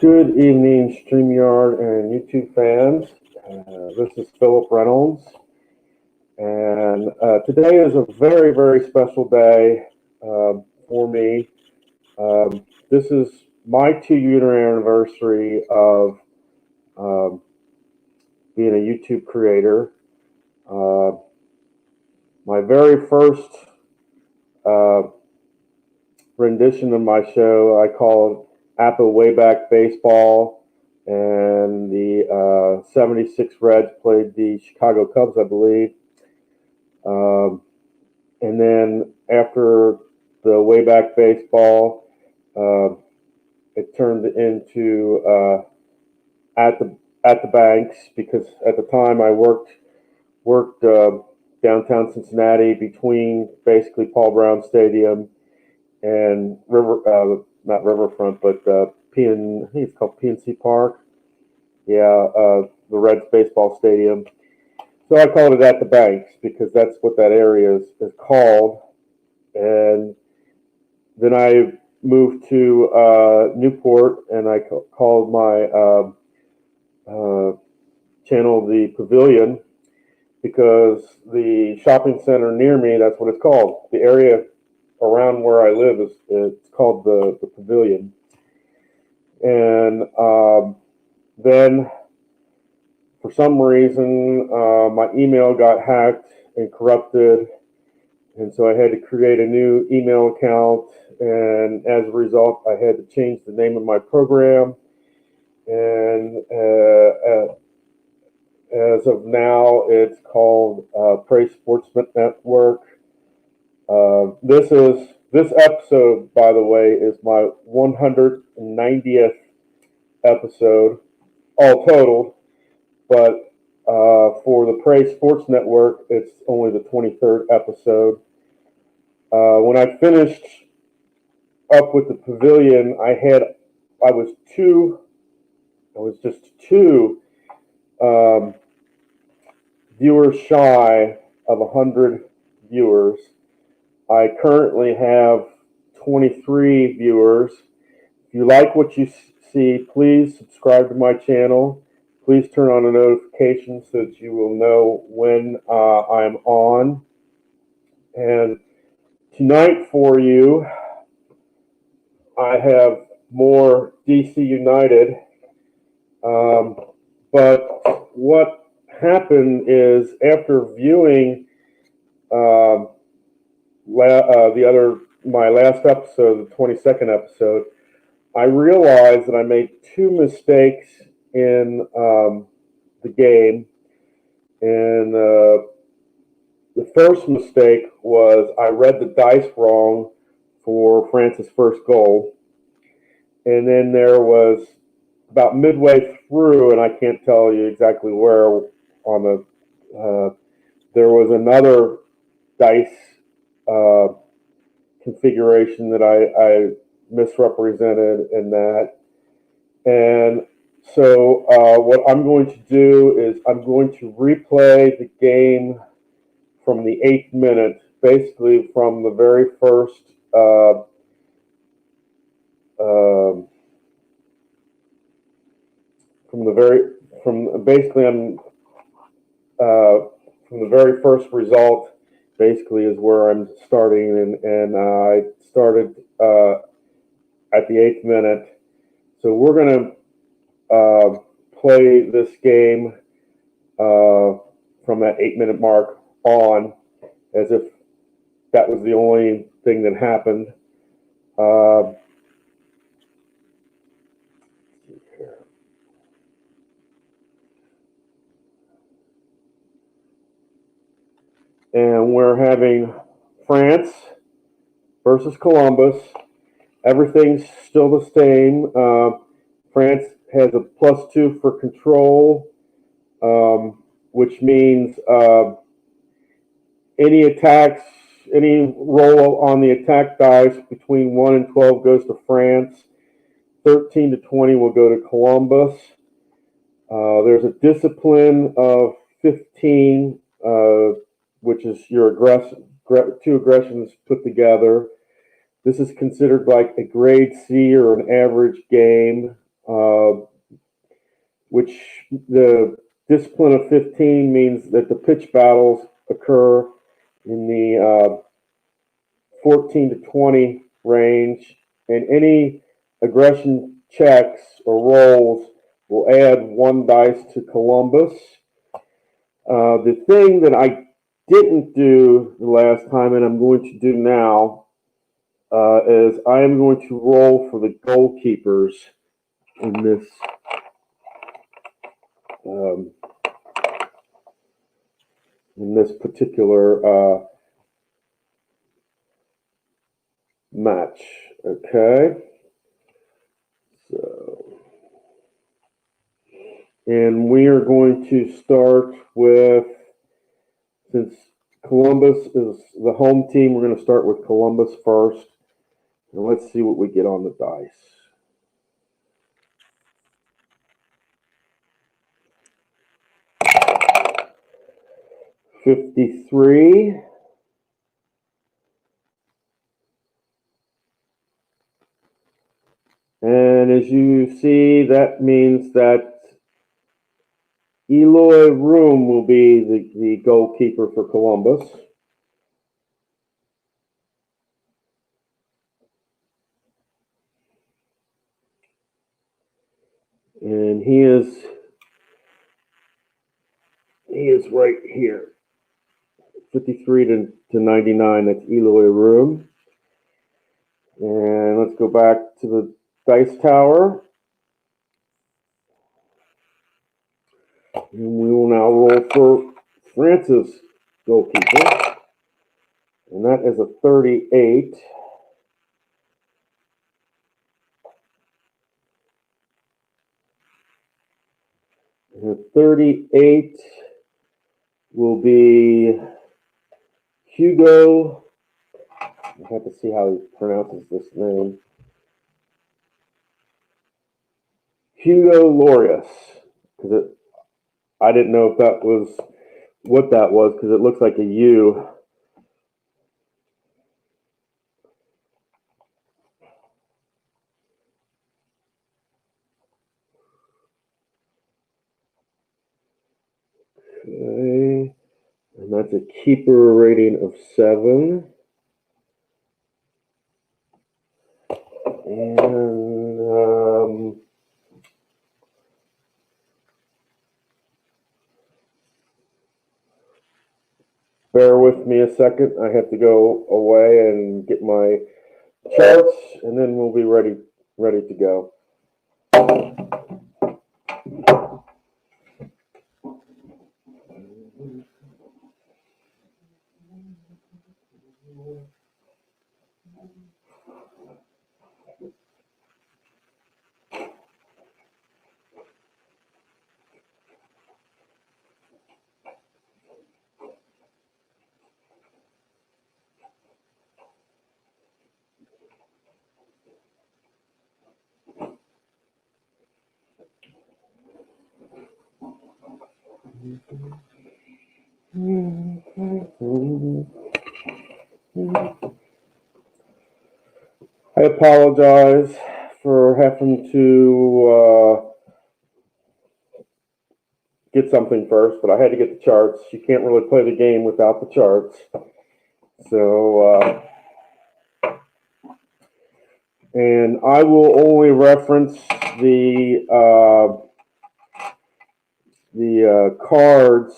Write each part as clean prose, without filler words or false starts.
Good evening, StreamYard and YouTube fans. This is Philip Reynolds, and today is a very, very special day for me. This is my 2-year anniversary of um, being a YouTube creator. Uh, my very first uh, rendition of my show I called Apple Way Back Baseball, and the 76 Reds played the Chicago Cubs, I believe. And then after the Way Back Baseball, uh, it turned into at the Banks, because at the time I worked downtown Cincinnati between basically Paul Brown Stadium and not Riverfront, but I think it's called PNC Park. Yeah, the Reds baseball stadium. So I called it At the Banks because that's what that area is called. And then I moved to Newport, and I called my channel the Pavilion, because the shopping center near me, that's what it's called. The area around where I live it's called the Pavilion. And then for some reason my email got hacked and corrupted, and so I had to create a new email account, and as a result I had to change the name of my program. And as of now it's called Preyz Network. This episode, by the way, is my 190th episode, all totaled. But for the Preyz Sports Network, it's only the 23rd episode. When I finished up with the Pavilion, I was just two viewers shy of 100 viewers. I currently have 23 viewers. If you like what you see, please subscribe to my channel. Please turn on the notifications so that you will know when I'm on. And tonight for you, I have more DC United. But what happened is, after viewing my last episode, the 22nd episode, I realized that I made two mistakes in the game. And the first mistake was I read the dice wrong for France's first goal. And then there was, about midway through, and I can't tell you exactly where on there was another dice configuration that I misrepresented in that. And so what I'm going to do is I'm going to replay the game from the 8th minute, basically from the very first from the very first result, basically, is where I'm starting, and I started at the 8th minute. So we're going to play this game from that 8-minute mark on, as if that was the only thing that happened. And we're having France versus Columbus. Everything's still the same. France has a +2 for control, which means any attacks, any roll on the attack dice between 1 and 12 goes to France. 13 to 20 will go to Columbus. There's a discipline of 15, which is your two aggressions put together. This is considered like a grade C or an average game. which the discipline of 15 means that the pitch battles occur in the 14 to 20 range, and any aggression checks or rolls will add 1 dice to Columbus. The thing that I didn't do the last time, and I'm going to do now, is I am going to roll for the goalkeepers um, in this particular match. Okay, so, and we are going to start with, since Columbus is the home team, we're going to start with Columbus first, and let's see what we get on the dice. $53. And as you see, that means that Eloy Room will be the goalkeeper for Columbus. And he is right here. 53 to 99, that's Eloy Room. And let's go back to the dice tower. And we will now roll for France's goalkeeper. And that is a 38. And a 38 will be Hugo. I have to see how he pronounces this name. Hugo Lorius. Because I didn't know if that was what that was, because it looks like a U. Okay. And that's a keeper rating of 7. And bear with me a second. I have to go away and get my charts, and then we'll be ready to go. I apologize for having to get something first, but I had to get the charts. You can't really play the game without the charts. So, and I will only reference the cards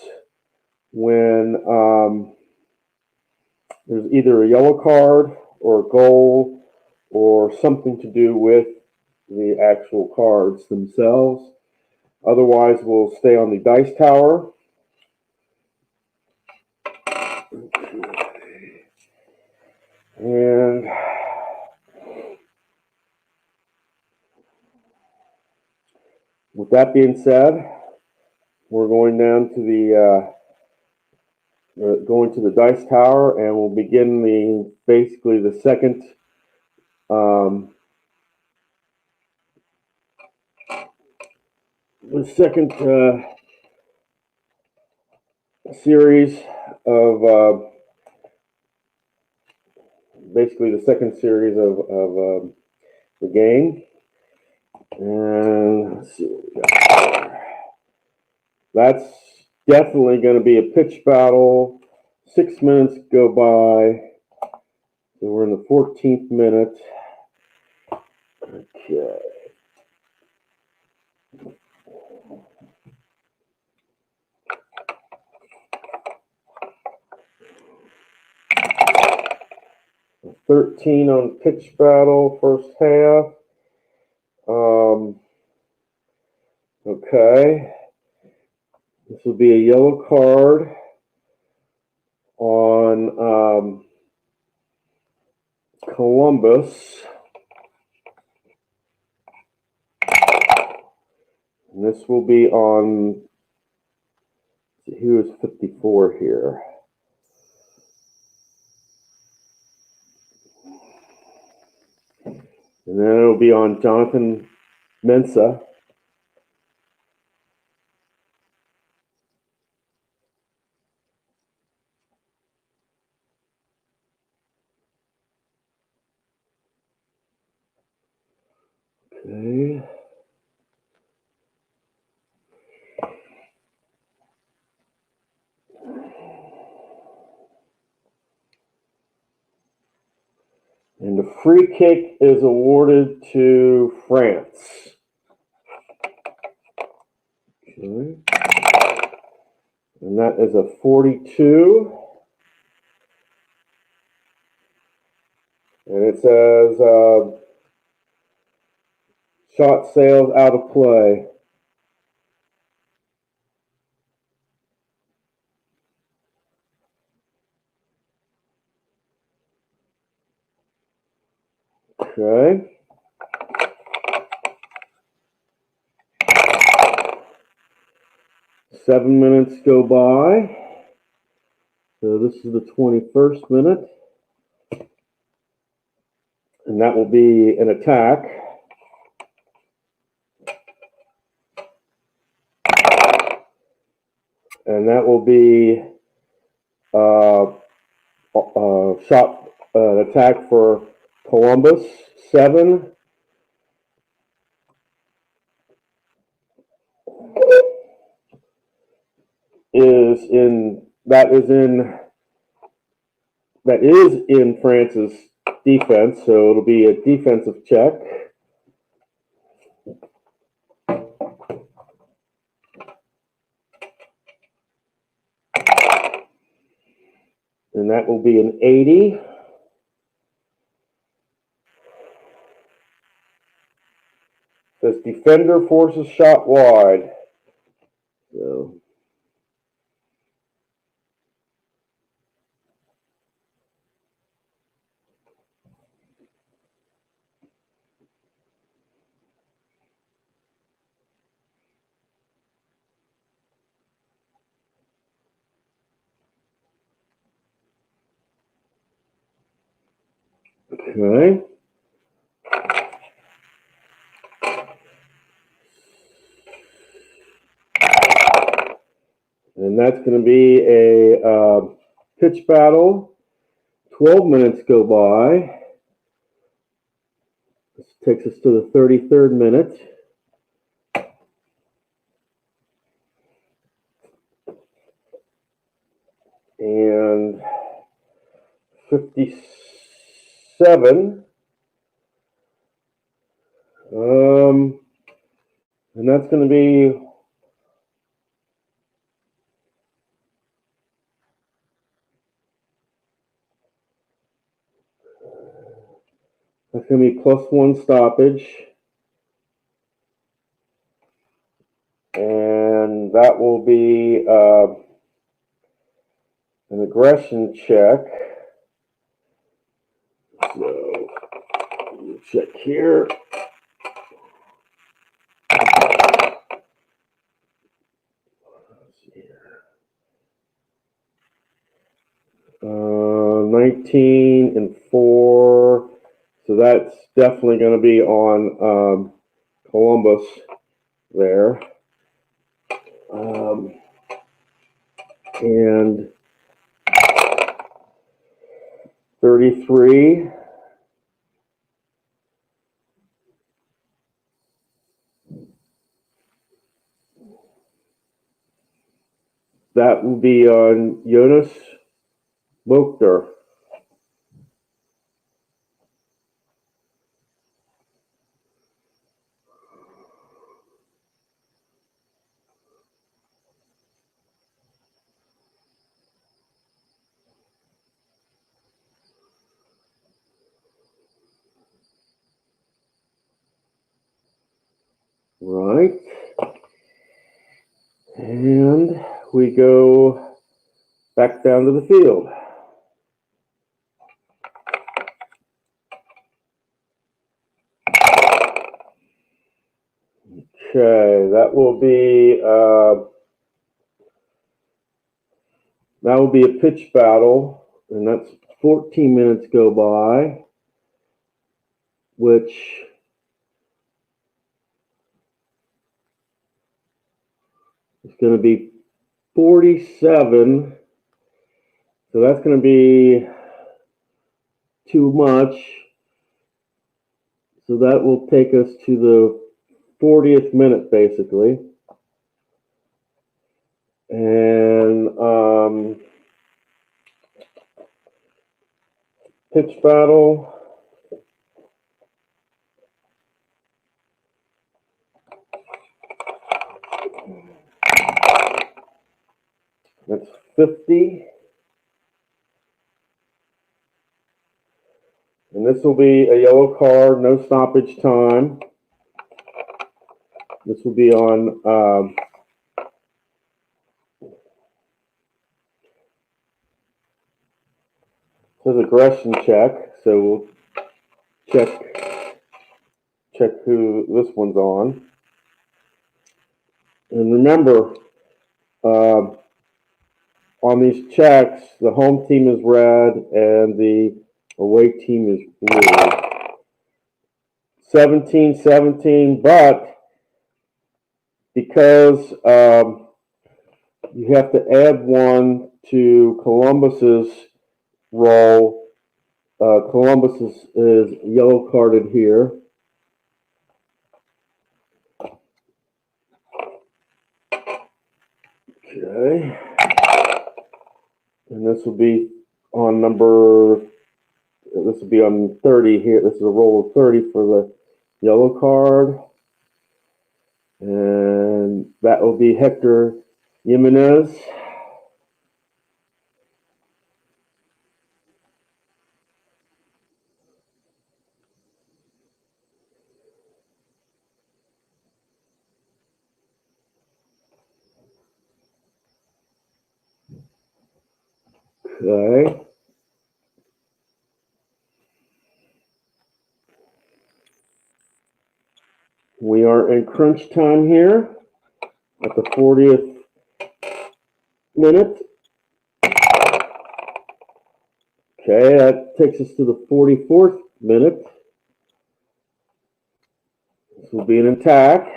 when there's either a yellow card or a goal or something to do with the actual cards themselves. Otherwise, we'll stay on the dice tower. And with that being said, we're going down to going to the dice tower, and we'll begin basically the second series of basically the second series of the game. And let's see what we got there. That's definitely going to be a pitch battle. 6 minutes go by. So we're in the 14th minute. Okay. $13 on pitch battle, first half. Okay. This will be a yellow card on Columbus. And this will be on, who is 54 here? And then it'll be on Jonathan Mensah. Okay. And the free kick is awarded to France. Okay. And that is a 42. And it says shot sails out of play. Okay. Seven minutes go by. So this is the 21st minute. And that will be an attack. And that will be shot attack for Columbus. 7. Is in France's defense, so it'll be a defensive check. And that will be an 80. Says defender forces shot wide. So okay. And that's going to be a pitch battle. 12 minutes go by. This takes us to the 33rd minute. And 57. And that's going to be +1 stoppage. And that will be an aggression check. So we'll check here. 19 and 4. So that's definitely going to be on Columbus there. And 33. that will be on Jonas Mokhtar. Right. And we go back down to the field. Okay, that will be a pitch battle, and that's 14 minutes go by, which is going to be 47. So that's going to be too much. So that will take us to the 40th minute, basically. And pitch battle. That's 50. And this will be a yellow card, no stoppage time. This will be on says aggression check, so we'll check who this one's on. And remember, on these checks, the home team is red and the away team is blue. 17-17, but because you have to add one to Columbus's roll, Columbus is yellow carded here. Okay. And this will be on this will be on 30 here. This is a roll of 30 for the yellow card. And that will be Hector Jimenez. Okay. We are in crunch time here at the 40th minute. Okay, that takes us to the 44th minute. This will be an attack.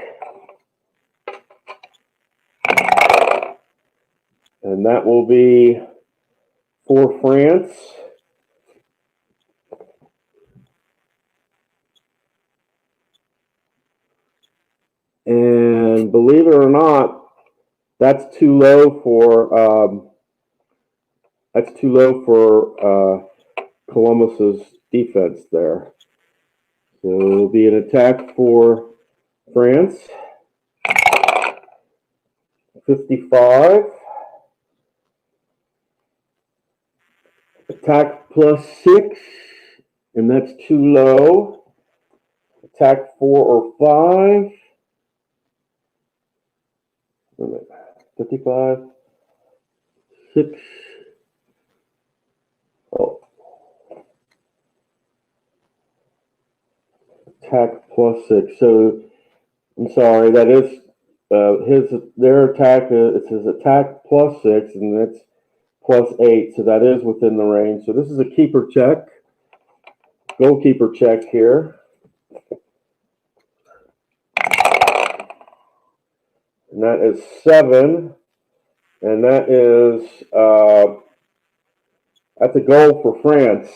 And that will be for France. And believe it or not, that's too low for Columbus's defense there. So it'll be an attack for France. 55. Attack +6, and that's too low. Attack 4 or 5. 55. 6. Oh. Attack +6. So I'm sorry, that is their attack. It says attack +6, and that's +8. So that is within the range. So this is a keeper check, goalkeeper check here, and that is 7, and that is that's a goal for France.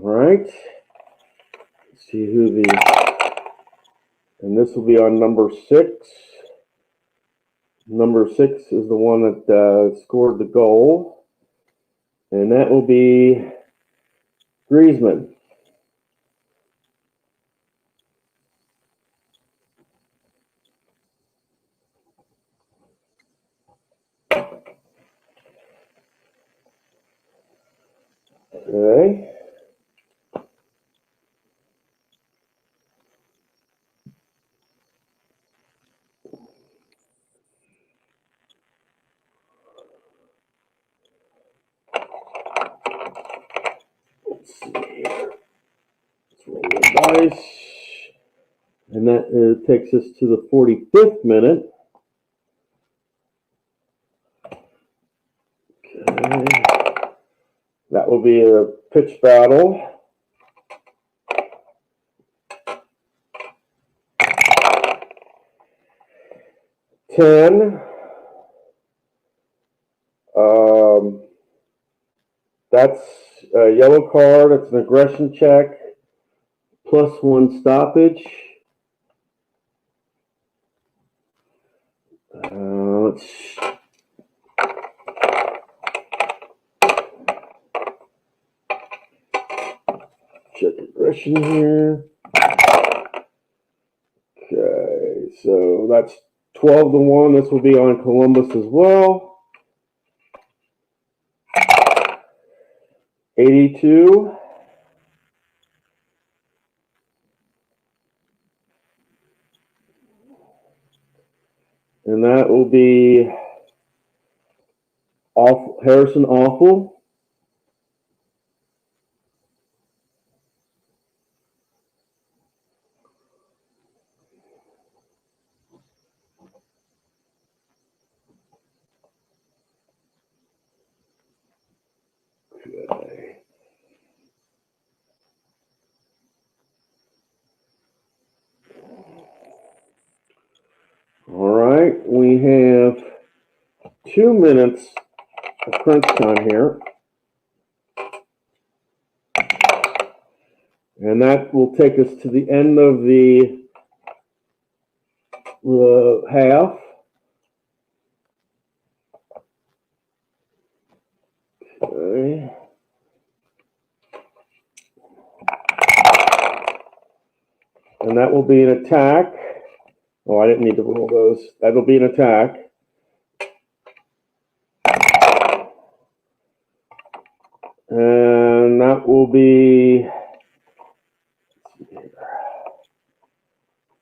right. Let's see who and this will be on number 6. Number 6 is the one that scored the goal, and that will be Griezmann. Okay. Let's see here. Let's roll the dice. And that takes us to the 45th minute. Okay. That will be a pitch battle. That's a yellow card. It's an aggression check. +1 stoppage. Let's check aggression here. Okay, so that's 12-1. This will be on Columbus as well. 82. And that will be Harrison Awful. Okay. All right, we have 2 minutes of crunch time here. And that will take us to the end of the half. Okay. And that will be an attack. Oh, I didn't need to roll those. That will be an attack. And that will be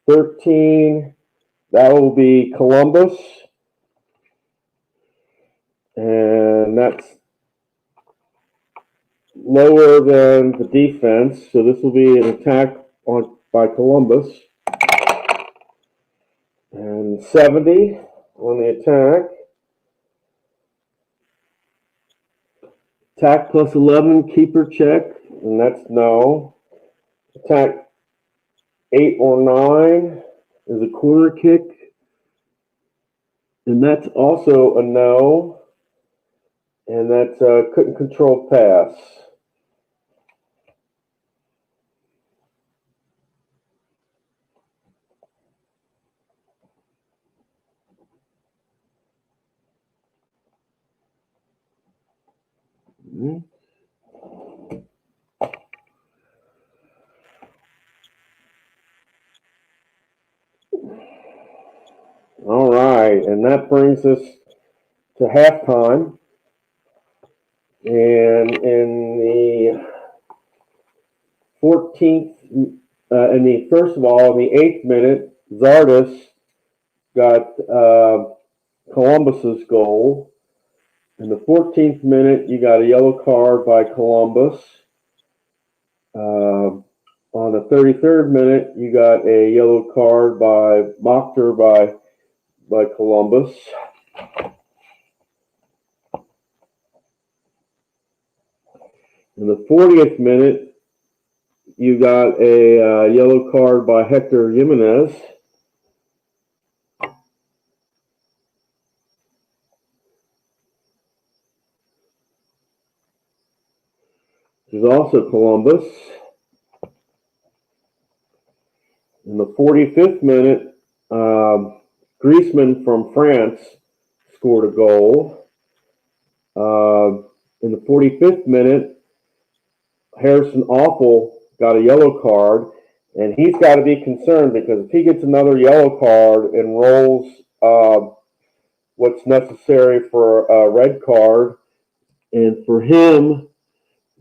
13. That will be Columbus. And that's lower than the defense. So this will be an attack by Columbus. And 70 on the attack. Attack +11, keeper check, and that's no. Attack 8 or 9 is a corner kick, and that's also a no. And that's couldn't control pass. Mm-hmm. All right, and that brings us to halftime. And in the 14th, first of all, in the 8th minute, Zardes got Columbus's goal. In the 14th minute, you got a yellow card by Columbus. On the 33rd minute, you got a yellow card by Mochter by Columbus. In the 40th minute, you got a yellow card by Hector Jimenez. This is also Columbus. In the 45th minute, Griezmann from France scored a goal. In the 45th minute, Harrison Awful got a yellow card, and he's got to be concerned because if he gets another yellow card and rolls what's necessary for a red card, and for him,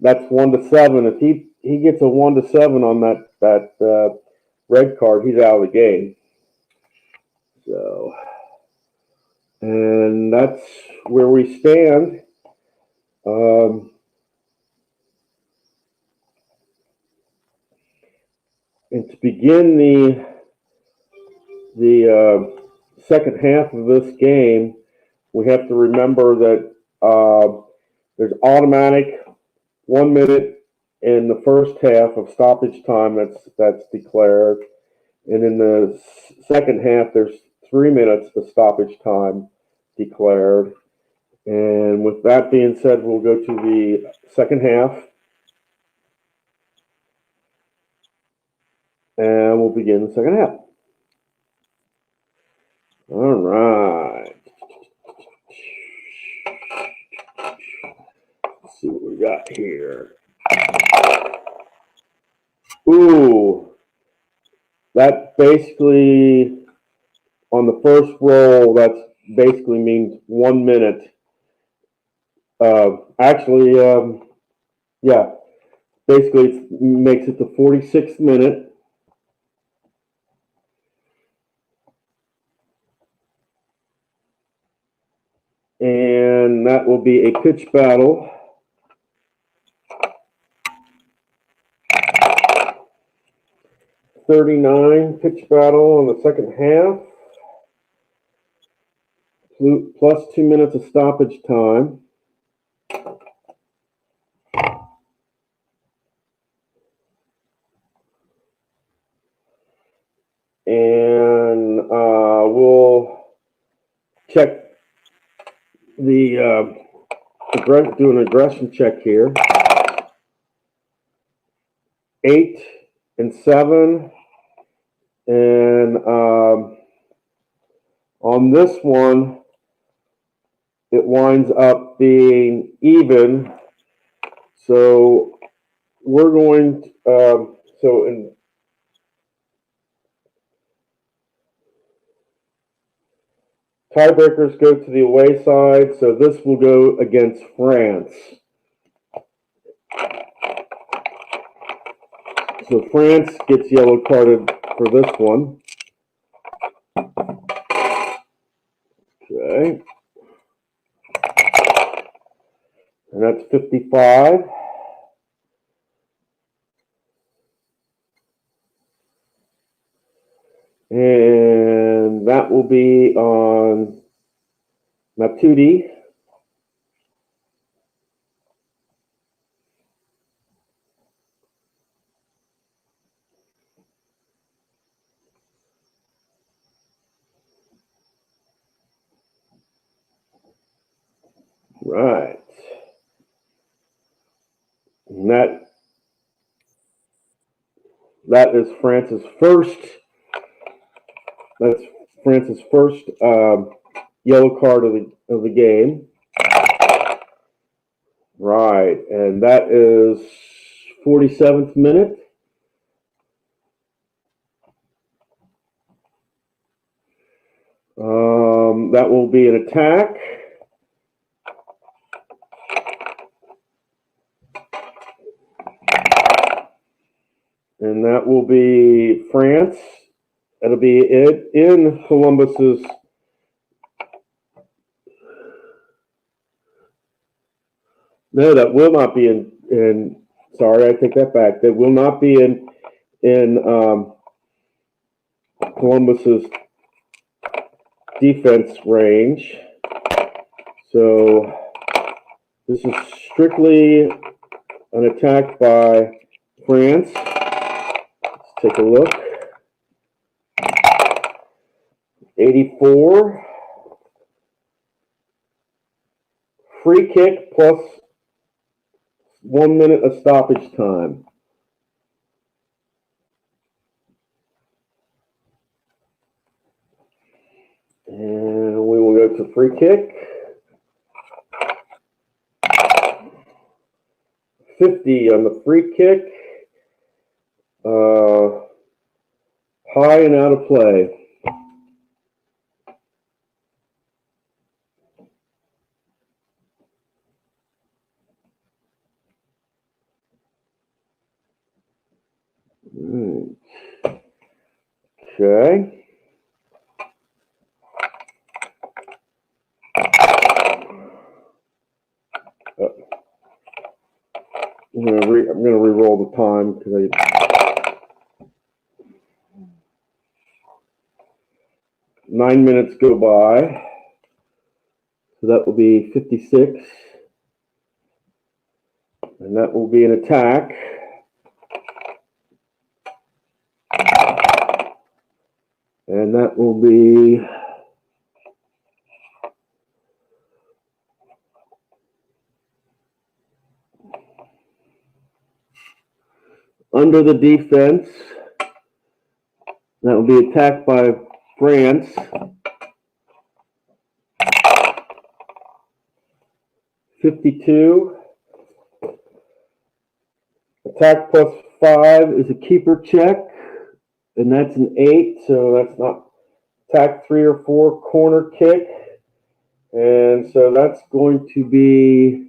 that's 1-7. If he gets a 1-7 on that red card, he's out of the game. So, and that's where we stand. And to begin the second half of this game, we have to remember that there's automatic 1 minute in the first half of stoppage time that's declared, and in the second half there's 3 minutes of stoppage time declared. And with that being said, we'll go to the second half, and we'll begin the second half. All right. Let's see what we got here. Ooh, that basically, on the first roll, that's basically means 1 minute. Actually, yeah, basically it makes it the 46th minute. And that will be a pitch battle. '39 pitch battle in the second half. Plus 2 minutes of stoppage time. And we'll check do an aggression check here. 8 and 7, and on this one, it winds up being even. So we're going to, so in tiebreakers go to the away side, so this will go against France. So France gets yellow carded for this one. Okay. And that's 55. And that will be on Matuidi. Right. And that is France's first. That's France's first yellow card of the game. Right, and that is 47th minute. That will be an attack. And that will be France. It'll be in Columbus's. No, that will not be in. Sorry, I take that back. That will not be in Columbus's defense range. So this is strictly an attack by France. Let's take a look. 84. Free kick plus 1 minute of stoppage time. And we will go to free kick. 50 on the free kick. High and out of play. Okay. I'm gonna re-roll the time because 9 minutes go by, so that will be 56, and that will be an attack. And that will be under the defense. That will be attacked by France. 52. Attack plus 5 is a keeper check, and that's an 8, so that's not attack 3 or 4 corner kick. And so that's going to be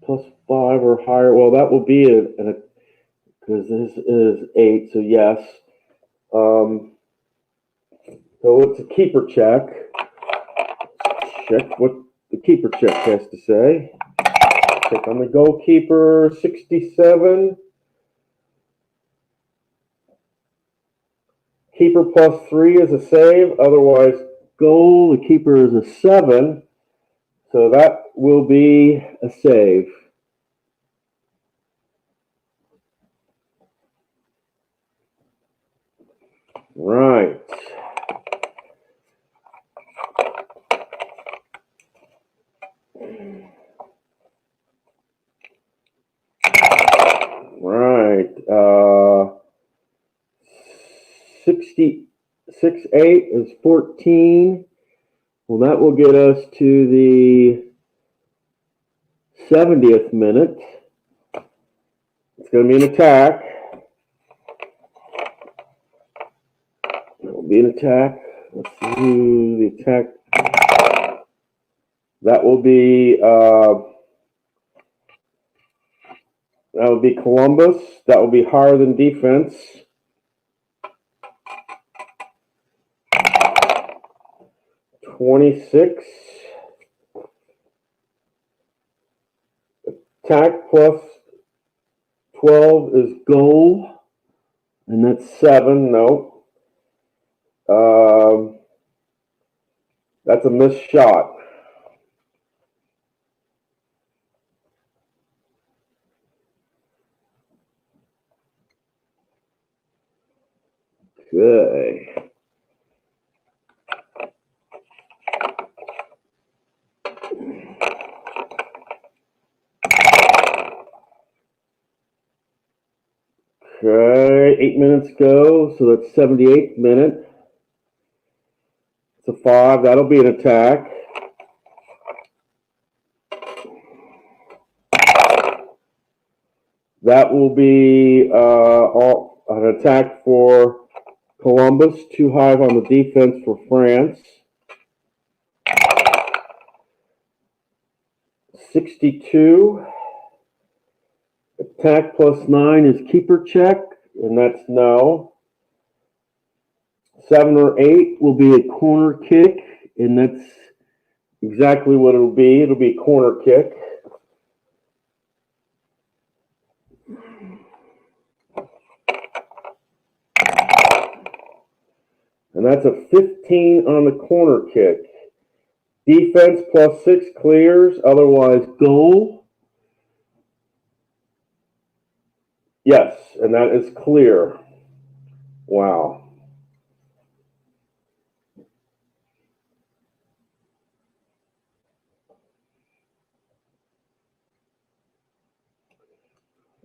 plus 5 or higher. Well, that will be because this is 8, so yes. So it's a keeper check. Check what the keeper check has to say. Check on the goalkeeper, 67. Keeper plus 3 is a save. Otherwise, goal, the keeper is a 7. So that will be a save. Right. Right. 66-8 is 14. Well, that will get us to the 70th minute. It's going to be an attack. It will be an attack. Let's do the attack. That will be Columbus. That will be higher than defense. $26. Attack plus 12 is goal, and that's 7. No. That's a missed shot. Okay. Okay, 8 minutes go, so that's 78th minute. It's a 5. That'll be an attack. That will be an attack for Columbus. Too high on the defense for France. 62. Attack plus 9 is keeper check, and that's no. 7 or 8 will be a corner kick, and that's exactly what it'll be. It'll be a corner kick. And that's a 15 on the corner kick. Defense plus 6 clears, otherwise goal. Yes, and that is clear. Wow.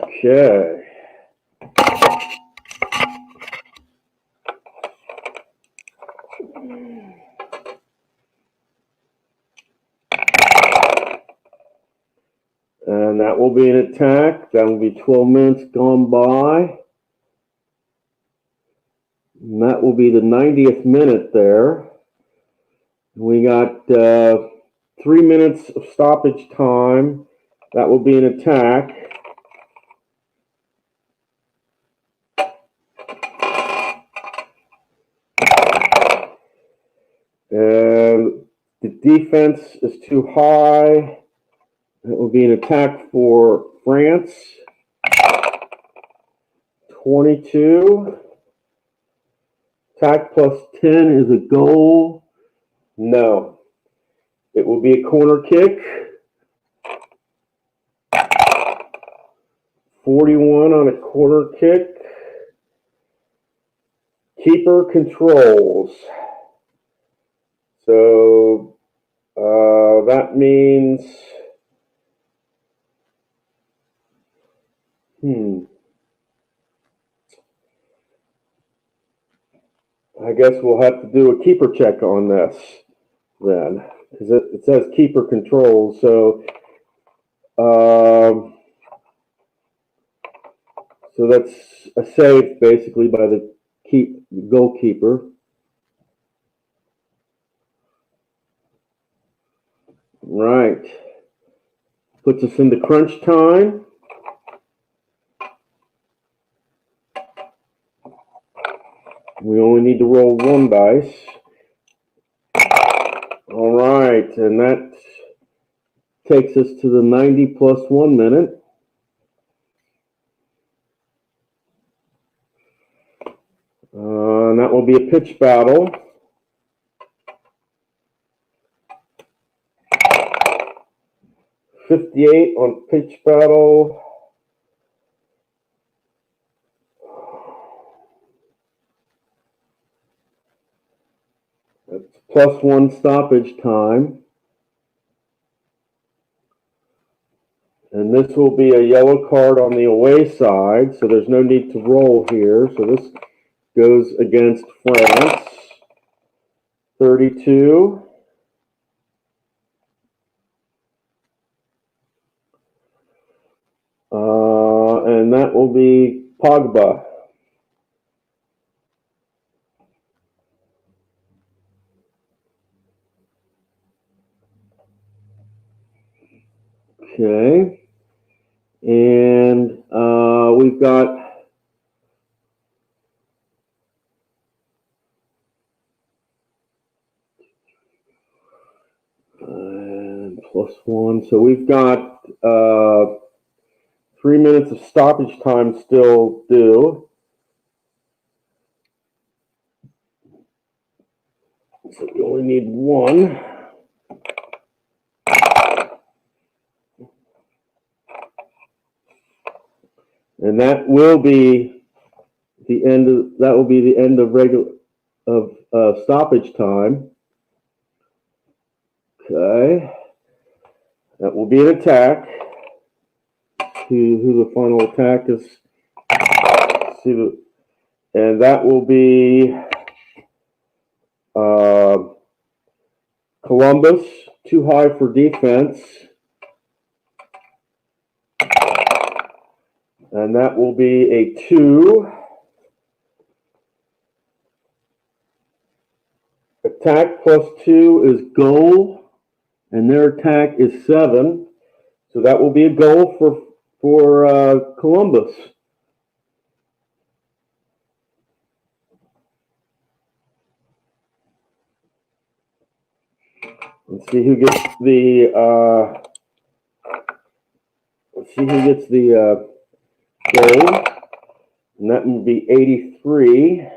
Okay. And that will be an attack. That will be 12 minutes gone by. And that will be the 90th minute there. We got 3 minutes of stoppage time. That will be an attack. And the defense is too high. It will be an attack for France. 22. Attack plus 10 is a goal. No. It will be a corner kick. 41 on a corner kick. Keeper controls. So that means I guess we'll have to do a keeper check on this then, because it says keeper controls. So so that's a save basically by the goalkeeper. Right. Puts us into crunch time. We only need to roll one dice. All right, and that takes us to the 90 plus 1 minute. And that will be a pitch battle. '58 on pitch battle. That's plus 1 stoppage time. And this will be a yellow card on the away side, so there's no need to roll here. So this goes against France. 32. And that will be Pogba. Okay. And we've got plus 1. So we've got 3 minutes of stoppage time still due. So we only need 1. And that will be the end of stoppage time. Okay. That will be an attack. Who the final attack is. And that will be Columbus, too high for defense. And that will be a 2. Attack plus 2 is goal, and their attack is 7. So that will be a goal for Columbus. Let's see who gets the goal, and that will be 83.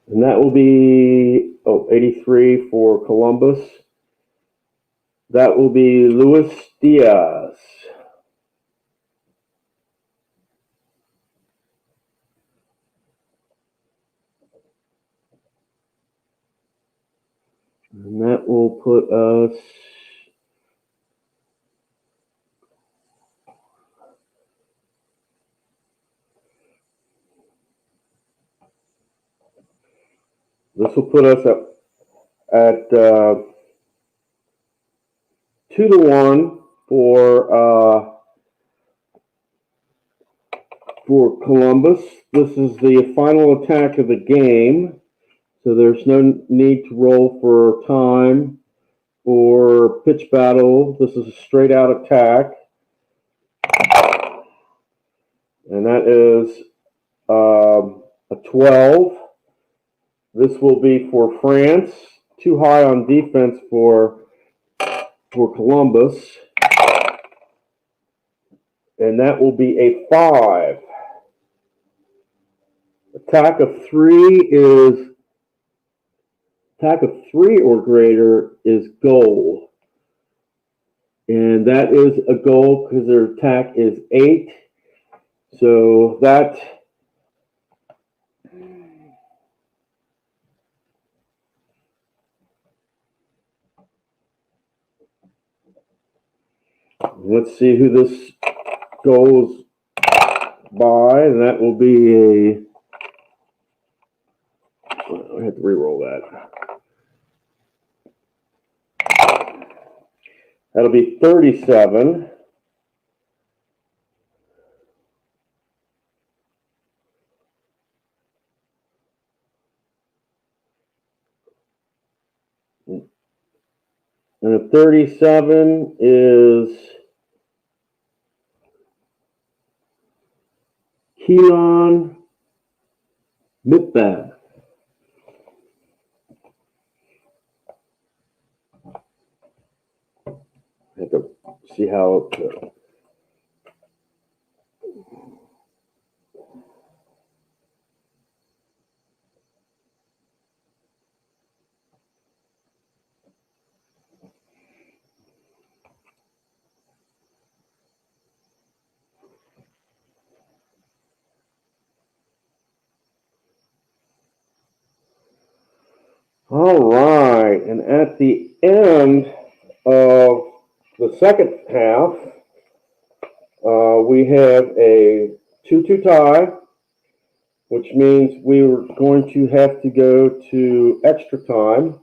And that will be 83 for Columbus. That will be Luis Diaz. that will put us at 2-1 for Columbus. This is the final attack of the game, so there's no need to roll for time or pitch battle. This is a straight out attack, and that is a 12. This will be for France. Too high on defense for Columbus, and that will be a 5. Attack of 3 or greater is goal, and that is a goal because their attack is 8. So that let's see who this goes by, and that will be a. I have to re-roll that. That'll be 37. And a 37 is Keelan Mitbad. I have to see how it. All right, and at the end of the second half, we have a 2-2 tie, which means we were going to have to go to extra time.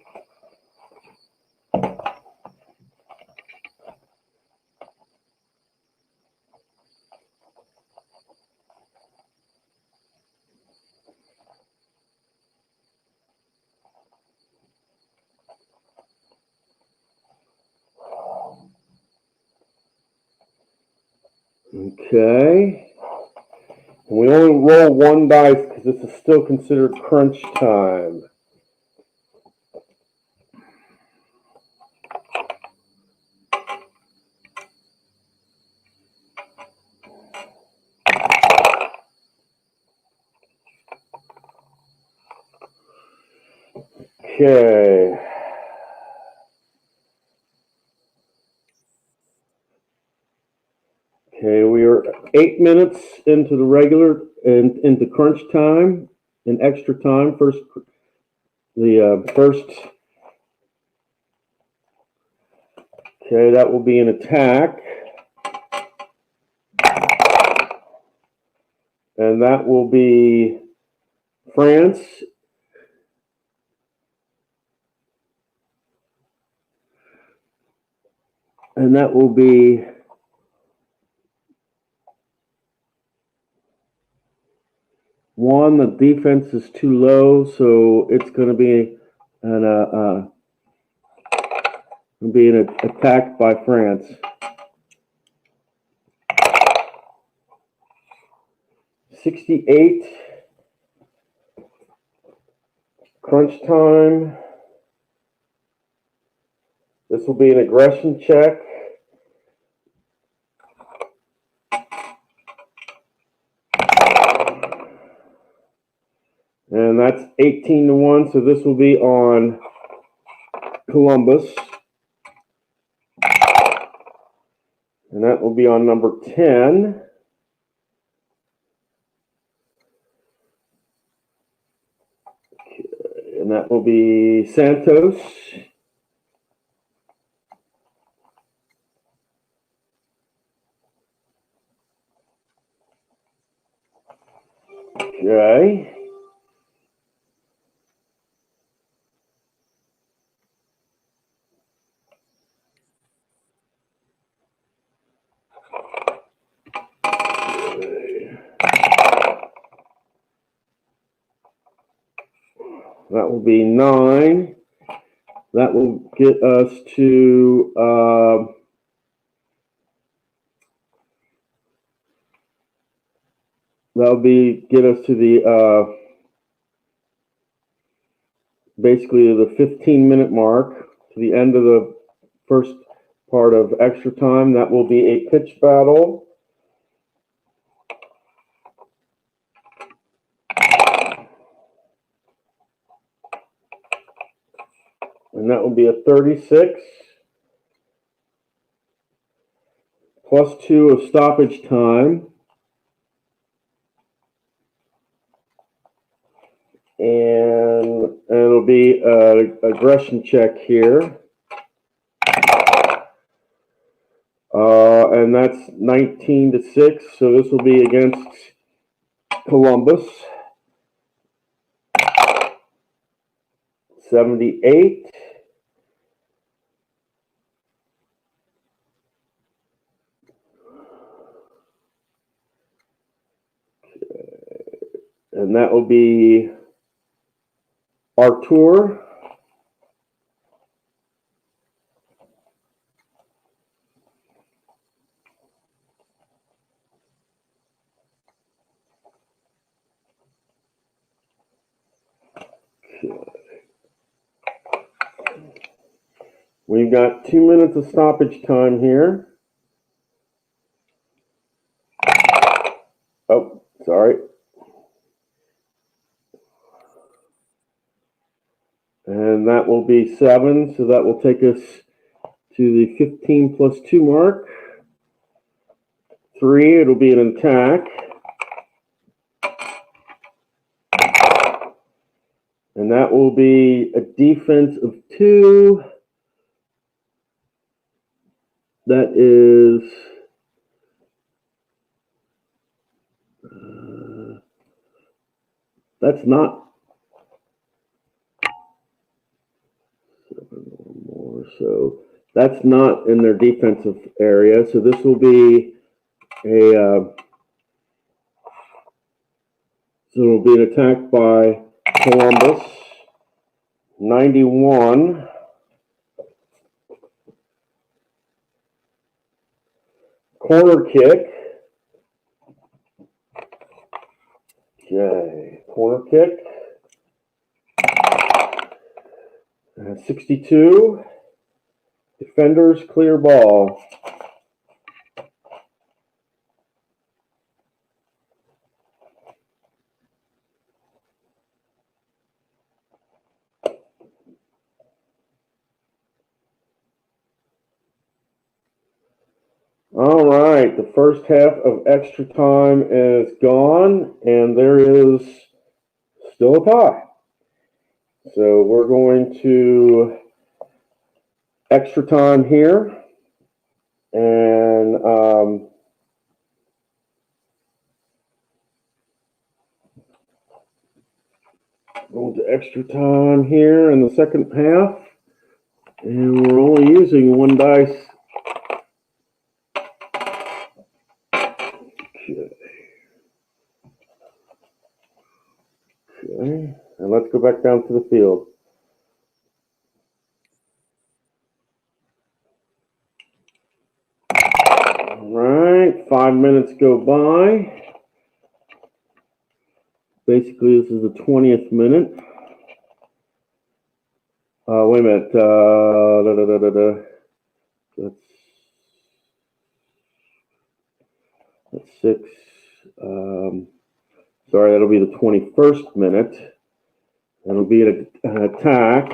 Okay. We only roll 1 dice because this is still considered crunch time. Okay. Okay, we are 8 minutes into the regular and into crunch time and extra time. First. Okay, that will be an attack. And that will be France. And that will be one. The defense is too low, so it's going to be an attack by France. $68. Crunch time. This will be an aggression check. And that's 18-1, so this will be on Columbus. And that will be on number 10. And that will be Santos. Okay. That will be 9. That will get us to get us to the basically the 15-minute mark, to the end of the first part of extra time. That will be a pitch battle. And that will be a 36 plus 2 of stoppage time. And it'll be an aggression check here. And that's 19-6, so this will be against Columbus. 78. And that will be Artur. We've got 2 minutes of stoppage time here. Oh, sorry. And that will be 7, so that will take us to the 15 plus 2 mark. 3, it'll be an attack. And that will be a defense of 2. That is that's not 7 or more, so that's not in their defensive area. So this will be an attack by Columbus. 91. Corner kick. Okay, corner kick. 62. Defenders clear ball. All right, the first half of extra time is gone, and there is still a tie. So we're going to extra time here, and going to extra time here in the second half, and we're only using 1 dice. Okay, and let's go back down to the field. All right, 5 minutes go by. Basically, this is the 20th minute. Wait a minute. That's 6. Sorry, that'll be the 21st minute. That'll be an attack.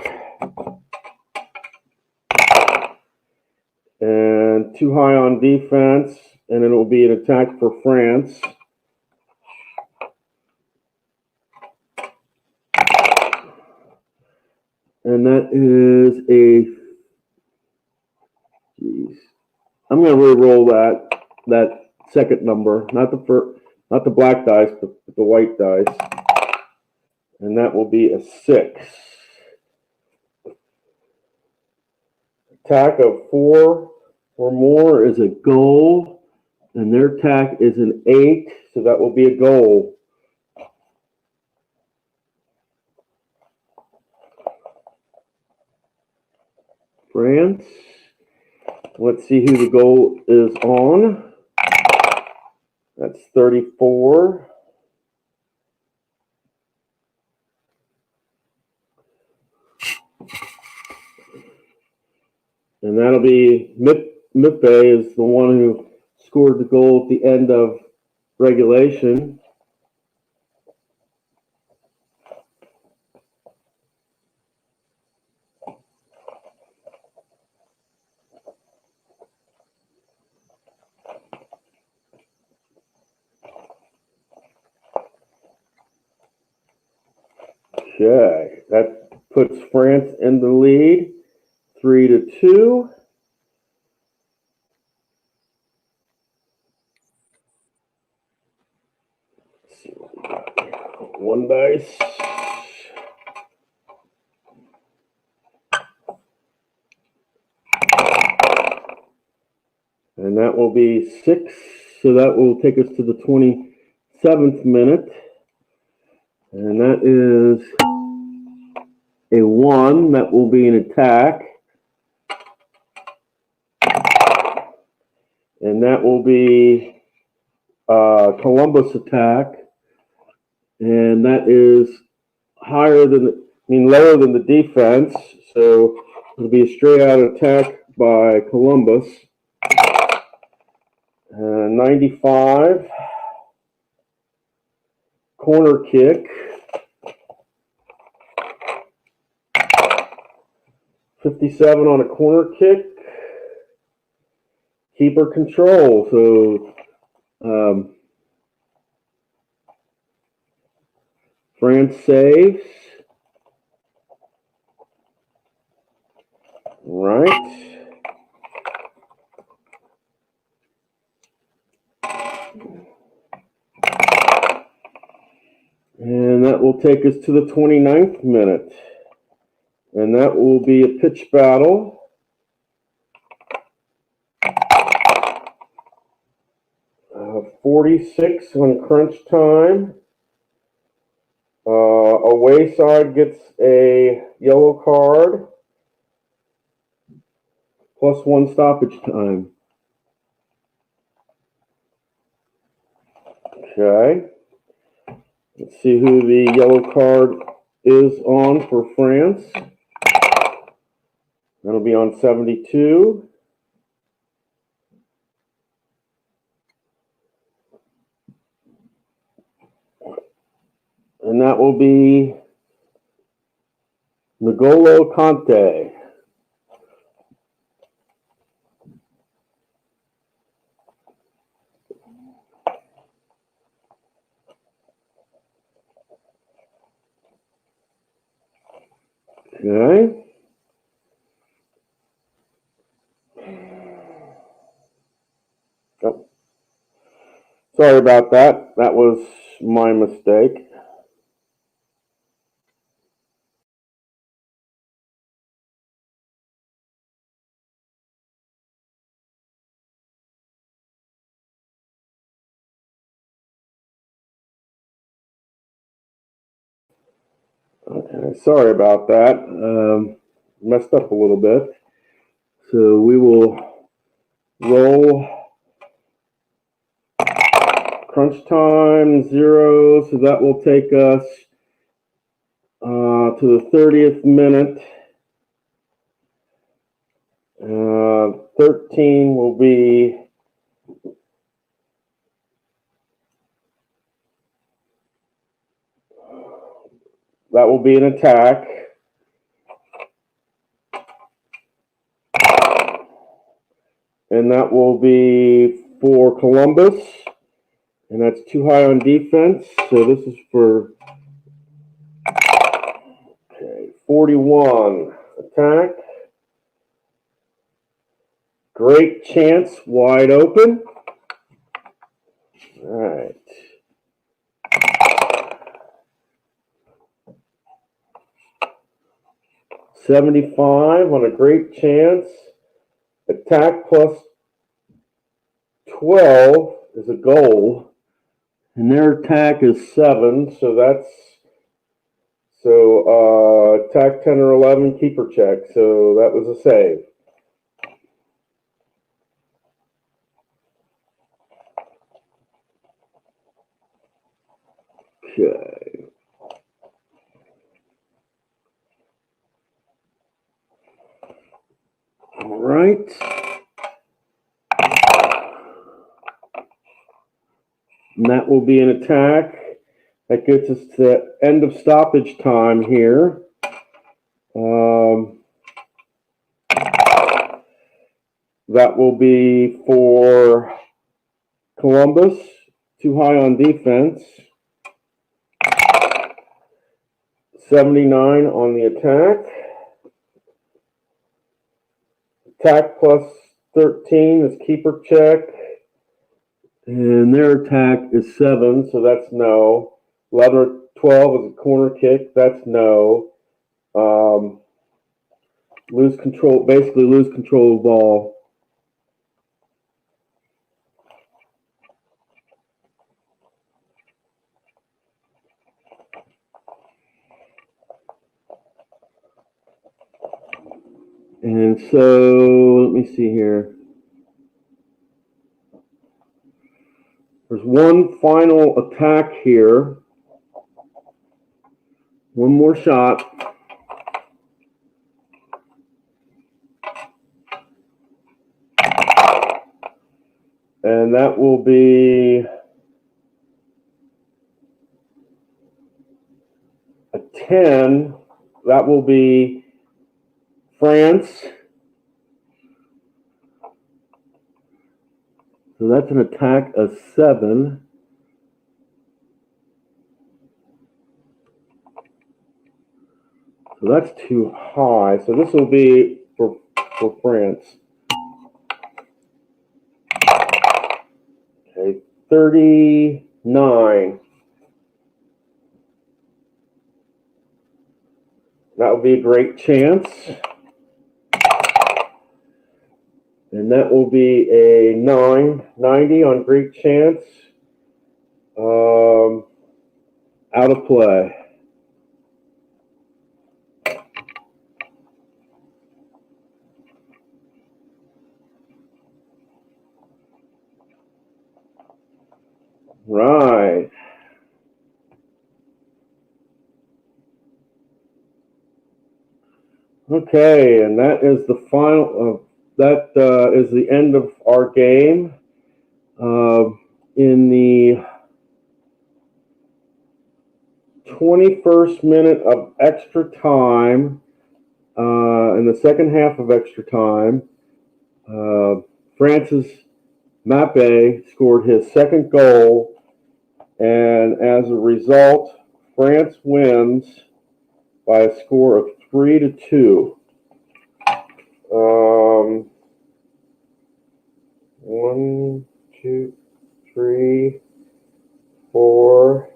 And too high on defense, and it'll be an attack for France. And that is a, geez, I'm going to re-roll that second number, not the first. not the black dice, but the white dice. And that will be a 6. Attack of 4 or more is a goal, and their attack is an 8, so that will be a goal. France. Let's see who the goal is on. That's 34. And that'll be Mipe is the one who scored the goal at the end of regulation. Okay, that puts France in the lead, 3-2. Let's see what we got. 1 dice. And that will be 6, so that will take us to the 27th minute. And that is a 1, that will be an attack. And that will be Columbus attack. And that is lower than the defense. So it'll be a straight out attack by Columbus. 95. Corner kick. 57 on a corner kick. Keeper control. So France saves. Right. And that will take us to the 29th minute. And that will be a pitch battle. 46 on crunch time. Away side gets a yellow card. Plus 1 stoppage time. Okay. Let's see who the yellow card is on for France. That'll be on 72. And that will be N'Golo Kanté. Okay. Oh. Sorry about that. That was my mistake. Okay, sorry about that. Messed up a little bit. So we will roll crunch time 0. So that will take us to the 30th minute. 13 will be an attack. And that will be for Columbus. And that's too high on defense. So this is for 41 attack. Great chance, wide open. All right. 75 on a great chance. Attack plus 12 is a goal. And their attack is 7, so that's attack 10 or 11, keeper check. So that was a save. Okay. All right. And that will be an attack. That gets us to the end of stoppage time here. That will be for Columbus, too high on defense. 79 on the attack. Attack plus 13 is keeper check. And their attack is 7, so that's no. 11 or 12 is a corner kick, that's no. Lose control of the ball. And so, let me see here. There's one final attack here. One more shot. And that will be a 10. That will be France. So that's an attack of 7. So that's too high. So this will be for France. Okay, 39. That would be a great chance. And that will be a 90 on great chance. Out of play. Right. Okay, and that is the final. That is the end of our game. In the 21st minute of extra time, in the second half of extra time, France's Mappe scored his second goal, and as a result, France wins by a score of 3-2. 1, 2, 3, 4,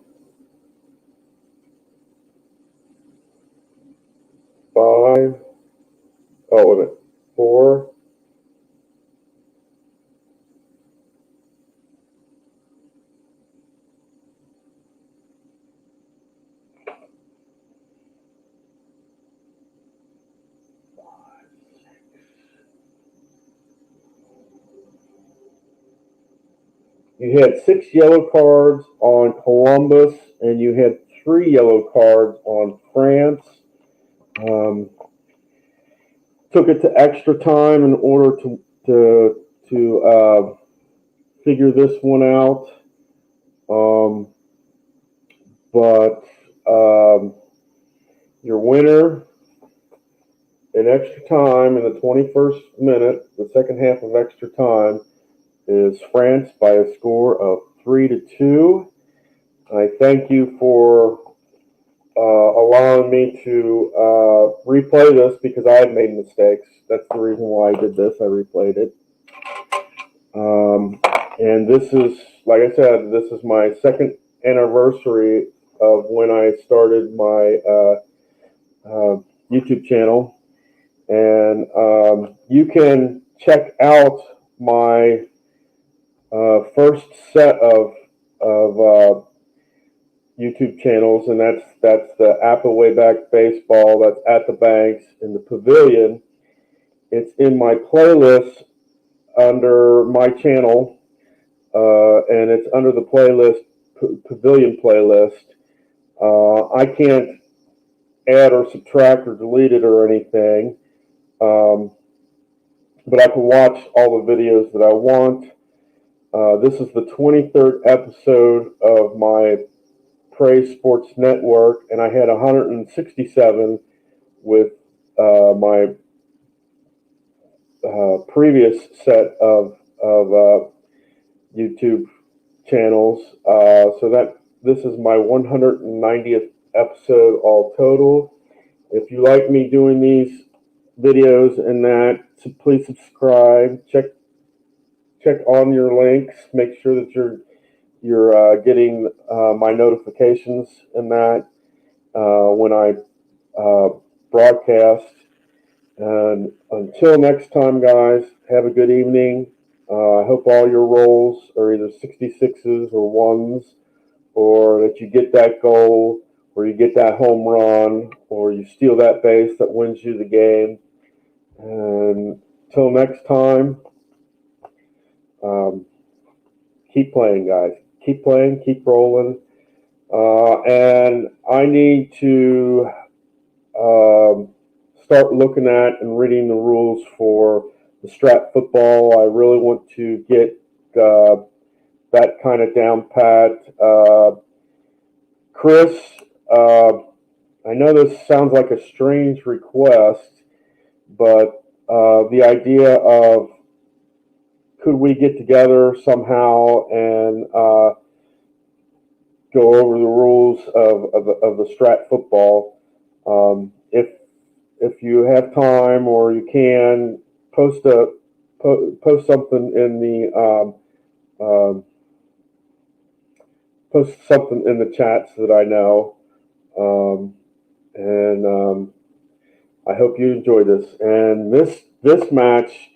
5. Oh, wait a minute. 4. You had 6 yellow cards on Columbus, and you had 3 yellow cards on France. Took it to extra time in order to figure this one out. But your winner in extra time in the 21st minute, the second half of extra time, is France by a score of 3-2. I thank you for allowing me to replay this because I had made mistakes. That's the reason why I did this. I replayed it. And this is, like I said, this is my second anniversary of when I started my YouTube channel. And you can check out my first set of YouTube channels, and that's the Apple Way Back Baseball. That's at the Banks in the Pavilion. It's in my playlist under my channel, and it's under the playlist Pavilion playlist. I can't add or subtract or delete it or anything, but I can watch all the videos that I want. This is the 23rd episode of my Preyz Sports Network, and I had 167 with my previous set of YouTube channels. So that this is my 190th episode all total. If you like me doing these videos and that, so please subscribe. Check on your links. Make sure that you're getting my notifications and that when I broadcast. And until next time, guys, have a good evening. I hope all your rolls are either 66s or ones, or that you get that goal, or you get that home run, or you steal that base that wins you the game. And until next time, keep playing, guys. Keep playing, keep rolling. And I need to start looking at and reading the rules for the strap football. I really want to get that kind of down pat. Chris, I know this sounds like a strange request, but the idea of could we get together somehow and go over the rules of the strat football. If you have time or you can post something in the post something in the chat so that I know. And I hope you enjoy this. And this match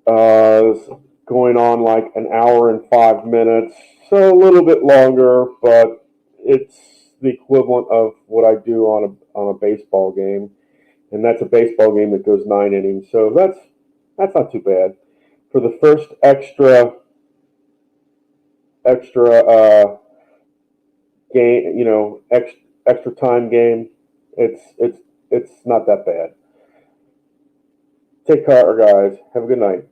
is going on like an hour and 5 minutes, so a little bit longer, but it's the equivalent of what I do on a baseball game, and that's a baseball game that goes 9 innings. So that's not too bad for the first extra game. Extra time game. It's not that bad. Take care, guys. Have a good night.